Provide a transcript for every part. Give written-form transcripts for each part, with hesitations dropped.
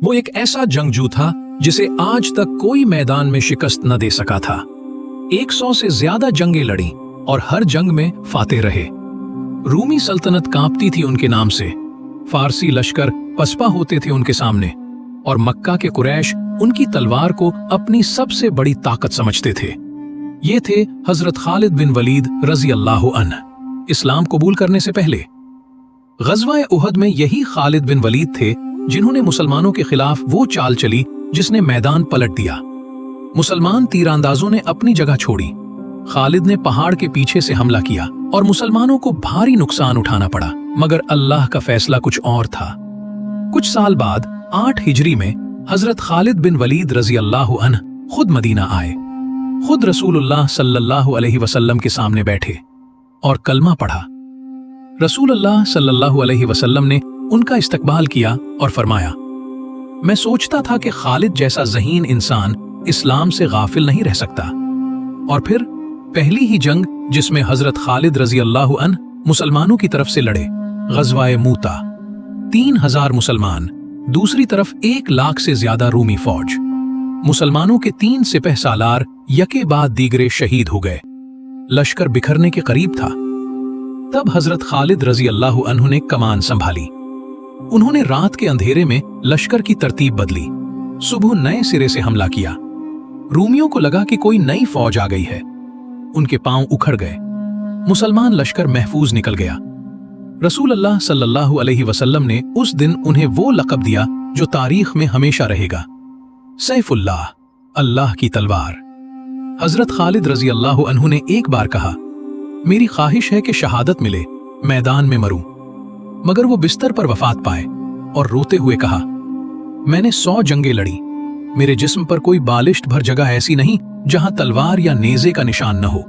वो एक ऐसा जंगजू था जिसे आज तक कोई मैदान में शिकस्त न दे सका था। 100 से ज्यादा जंगें लड़ी और हर जंग में फातेह रहे। रूमी सल्तनत कांपती थी उनके नाम से, फारसी लश्कर पसपा होते थे उनके सामने, और मक्का के कुरैश उनकी तलवार को अपनी सबसे बड़ी ताकत समझते थे। ये थे हजरत खालिद बिन वलीद रजी अल्लाह अन्ह, इस्लाम कबूल करने से पहले। गज़वा उहद में यही खालिद बिन वलीद थे जिन्होंने मुसलमानों के खिलाफ वो चाल चली जिसने मैदान पलट दिया। मुसलमान तीरंदाजों ने अपनी जगह छोड़ी, खालिद ने पहाड़ के पीछे से हमला किया और मुसलमानों को भारी नुकसान उठाना पड़ा, मगर अल्लाह का फैसला कुछ और था। कुछ साल बाद 8 हिजरी में हजरत खालिद बिन वलीद रजी अल्लाह अन्ह खुद मदीना आए। खुद रसूलुल्लाह सल्लल्लाहु अलैहि वसल्लम के सामने बैठे और कलमा पढ़ा। रसूलुल्लाह सल्लल्लाहु अलैहि वसल्लम ने उनका इस्तकबाल किया और फरमाया, मैं सोचता था कि खालिद जैसा ज़हीन इंसान इस्लाम से गाफिल नहीं रह सकता। और फिर पहली ही जंग जिसमें हजरत खालिद रजी अल्लाह अन्ह मुसलमानों की तरफ से लड़े, गज़वाए मूता, 3000 मुसलमान, दूसरी तरफ 1 लाख से ज्यादा रूमी फौज। मुसलमानों के 3 सिपह सालार यके बाद दीगरे शहीद हो गए। लश्कर बिखरने के करीब था। तब हजरत खालिद रजी अल्लाह अन्हु ने कमान संभाली। उन्होंने रात के अंधेरे में लश्कर की तरतीब बदली, सुबह नए सिरे से हमला किया। रूमियों को लगा कि कोई नई फौज आ गई है। उनके पांव उखड़ गए। मुसलमान लश्कर महफूज निकल गया। रसूल अल्लाह सल्लल्लाहु अलैहि वसल्लम ने उस दिन उन्हें वो लक़ब दिया जो तारीख में हमेशा रहेगा, सैफुल्लाह, अल्लाह की तलवार। हजरत खालिद रजी अल्लाह अन्हु ने एक बार कहा, मेरी ख्वाहिश है कि शहादत मिले, मैदान में मरूं। मगर वो बिस्तर पर वफात पाए और रोते हुए कहा, मैंने 100 जंगें लड़ी, मेरे जिस्म पर कोई बालिश्त भर जगह ऐसी नहीं जहां तलवार या नेज़े का निशान न हो,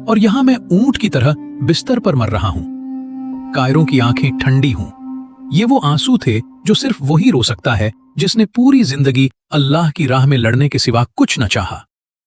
और यहां मैं ऊंट की तरह बिस्तर पर मर रहा हूं। कायरों की आंखें ठंडी हों। ये वो आंसू थे जो सिर्फ वही रो सकता है जिसने पूरी जिंदगी अल्लाह की राह में लड़ने के सिवा कुछ न चाहा।